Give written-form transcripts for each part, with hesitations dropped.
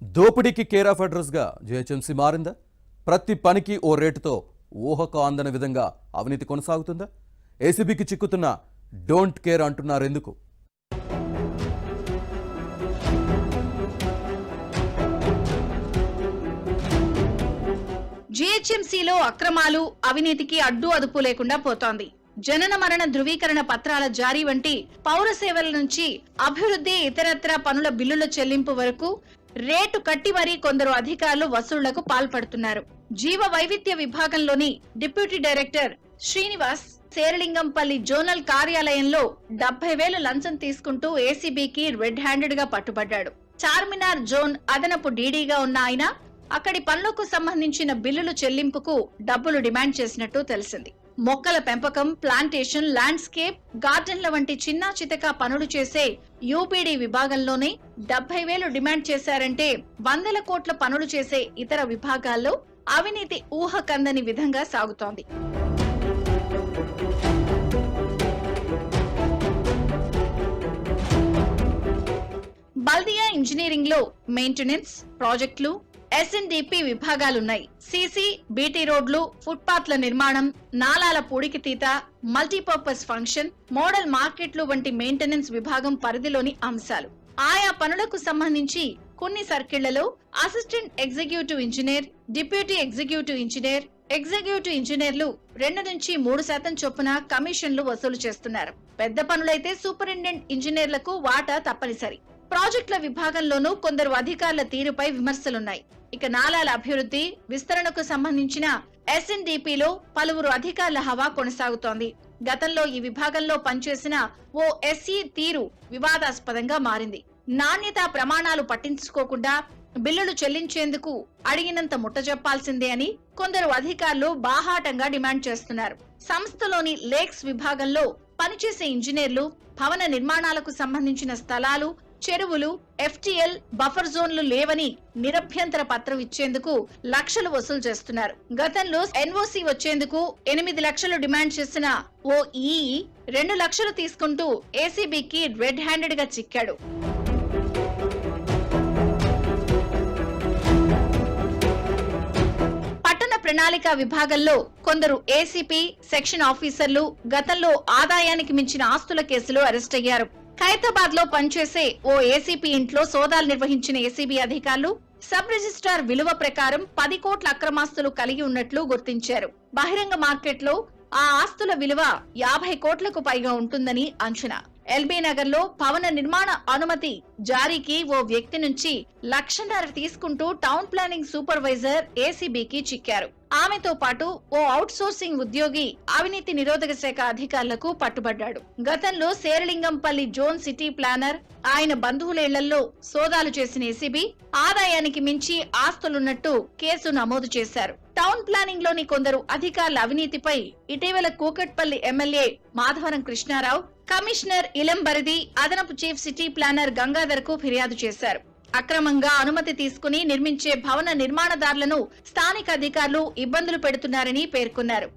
దోపిడీకి care of address గా GHMC మారిందా? ప్రతి పనికి ఓ రేటుతో ఊహకు అందని విధంగా అవినీతి కొనసాగుతుందా? ఏసీబీకి చిక్కుతున్న డోంట్ కేర్ అంటున్నారు ఎందుకు? జీహెచ్ఎంసీలో అక్రమాలు, అవినీతికి అడ్డు అదుపు లేకుండా పోతోంది. జనన మరణ ధృవీకరణ పత్రాల జారీ వంటి పౌర సేవల నుంచి అభివృద్ధి, ఇతరత్ర పనుల బిల్లుల చెల్లింపు వరకు రేటు కట్టి మరీ కొందరు అధికారులు వసూళ్లకు పాల్పడుతున్నారు. జీవ వైవిధ్య విభాగంలోని deputy director Srinivas Serilingampally zonal కార్యాలయంలో 70,000 లంచం తీసుకుంటూ ఏసీబీకి రెడ్ హ్యాండెడ్ గా పట్టుబడ్డాడు. చార్మినార్ జోన్ అదనపు డీడీగా ఉన్న ఆయన అక్కడి పనులకు సంబంధించిన బిల్లులు చెల్లింపుకు డబ్బులు డిమాండ్ చేసినట్టు తెలిసింది. మొక్కల పెంపకం, ప్లాంటేషన్, ల్యాండ్స్కేప్, గార్డెన్ల వంటి చిన్నా చితకా పనులు చేసే యూపీడీ విభాగంలోనే 70,000 డిమాండ్ చేశారంటే 100 కోట్ల పనులు చేసే ఇతర విభాగాల్లో అవినీతి ఊహకందని విధంగా సాగుతోంది. బల్దియా ఇంజనీరింగ్ లో మెయింటెనెన్స్, ప్రాజెక్టులు, ఎస్ఎన్డిపి విభాగాలున్నాయి. సీసీ, బీటీ రోడ్లు, ఫుట్పాత్ల నిర్మాణం, నాలాల పూడికి తీత, మల్టీపర్పస్ ఫంక్షన్, మోడల్ మార్కెట్లు వంటి మెయింటెనెన్స్ విభాగం పరిధిలోని అంశాలు. ఆయా పనులకు సంబంధించి కొన్ని సర్కిళ్లలో assistant executive engineer, deputy executive engineer, executive ఇంజనీర్లు 2 నుంచి 3% చొప్పున కమిషన్లు వసూలు చేస్తున్నారు. పెద్ద పనులైతే సూపరింటెండెంట్ ఇంజనీర్లకు వాటా తప్పనిసరి. ప్రాజెక్టుల విభాగంలోనూ కొందరు అధికారుల తీరుపై విమర్శలున్నాయి. ఇక నాలాల అభివృద్ధి, విస్తరణకు సంబంధించిన ఎస్ఎన్డిపిలో పలువురు అధికారుల హవా కొనసాగుతోంది. గతంలో ఈ విభాగంలో పనిచేసిన ఓ ఎస్ఈ తీరు వివాదాస్పదంగా మారింది. నాణ్యతా ప్రమాణాలు పట్టించుకోకుండా బిల్లులు చెల్లించేందుకు అడిగినంత ముట్టజెప్పాల్సిందే అని కొందరు అధికారులు బాహాటంగా డిమాండ్ చేస్తున్నారు. సంస్థలోని లేక్స్ విభాగంలో పనిచేసే ఇంజనీర్లు భవన నిర్మాణాలకు సంబంధించిన స్థలాలు, చెరువులు, ఎఫ్టీఎల్, బఫర్ జోన్లు లేవని నిరభ్యంతర పత్రం ఇచ్చేందుకు లక్షలు వసూలు చేస్తున్నారు. గతంలో ఎన్ఓసి వచ్చేందుకు 8 లక్షలు డిమాండ్ చేసిన ఓ ఈఈ 2 లక్షలు తీసుకుంటూ ఏసీబీకి రెడ్ హ్యాండెడ్ గా చిక్కాడు. పట్టణ ప్రణాళిక విభాగంలో కొందరు ఏసీపీ, సెక్షన్ ఆఫీసర్లు గతంలో ఆదాయానికి మించిన ఆస్తుల కేసులో అరెస్ట్ అయ్యారు. ఖైరతాబాద్ లో పనిచేసే ఓ ఏసీపీ ఇంట్లో సోదాలు నిర్వహించిన ఏసీబీ అధికారులు సబ్ రిజిస్ట్రార్ విలువ ప్రకారం 10 కోట్ల అక్రమాస్తులు కలిగి ఉన్నట్లు గుర్తించారు. బహిరంగ మార్కెట్లో ఆ ఆస్తుల విలువ 50 కోట్లకు పైగా ఉంటుందని అంచనా. ఎల్బీ నగర్ లో భవన నిర్మాణ అనుమతి జారీకి ఓ వ్యక్తి నుంచి 1.5 లక్షలు తీసుకుంటూ టౌన్ ప్లానింగ్ సూపర్వైజర్ ఏసీబీకి చిక్కారు. ఆమెతో పాటు ఓ అవుట్ సోర్సింగ్ ఉద్యోగి అవినీతి నిరోధక శాఖ అధికారులకు పట్టుబడ్డాడు. గతంలో శేరిలింగంపల్లి జోన్ సిటీ ప్లానర్, ఆయన బంధువులేళ్లలో సోదాలు చేసిన ఏసీబీ ఆదాయానికి మించి ఆస్తులున్నట్టు కేసు నమోదు చేశారు. టౌన్ ప్లానింగ్ లోని కొందరు అధికారుల అవినీతిపై ఇటీవల కూకట్పల్లి ఎమ్మెల్యే మాధవరం కృష్ణారావు, కమిషనర్ ఇలంబరిది, అదనపు చీఫ్ సిటీ ప్లానర్ గంగాధర్ కు ఫిర్యాదు చేశారు. అక్రమంగా అనుమతి తీసుకుని నిర్మించే భవన నిర్మాణదారులను స్థానిక అధికారులు ఇబ్బందులు పెడుతున్నారని పేర్కొన్నారు.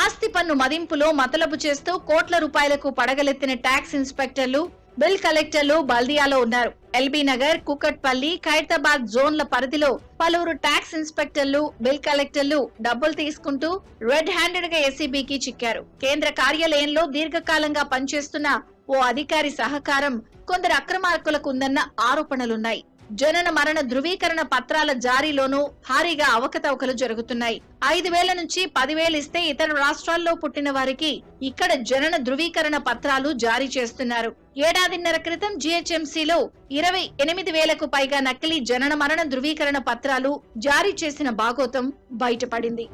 ఆస్తి పన్ను మదింపులో మతలబు చేస్తూ కోట్ల రూపాయలకు పడగలెత్తిన ట్యాక్స్ ఇన్స్పెక్టర్లు, బిల్ కలెక్టర్లు బల్దియాలో ఉన్నారు. ఎల్బీ నగర్, కుకట్పల్లి, ఖైరతాబాద్ జోన్ల పరిధిలో పలువురు ట్యాక్స్ ఇన్స్పెక్టర్లు, బిల్ కలెక్టర్లు డబ్బులు తీసుకుంటూ రెడ్ హ్యాండెడ్ గా ఏసీబీకి చిక్కారు. కేంద్ర కార్యాలయంలో దీర్ఘకాలంగా పనిచేస్తున్న ఓ అధికారి సహకారం కొందరు అక్రమార్కులకు ఉందన్న ఆరోపణలున్నాయి. జనన మరణ ధృవీకరణ పత్రాల జారీలోనూ భారీగా అవకతవకలు జరుగుతున్నాయి. 5,000 నుంచి 10,000 ఇస్తే ఇతర రాష్ట్రాల్లో పుట్టిన వారికి ఇక్కడ జనన ధృవీకరణ పత్రాలు జారీ చేస్తున్నారు. ఏడాదిన్నర క్రితం జీహెచ్ఎంసీలో 28,000కు పైగా నకిలీ జనన మరణ ధృవీకరణ పత్రాలు జారీ చేసిన బాగోతం బయటపడింది.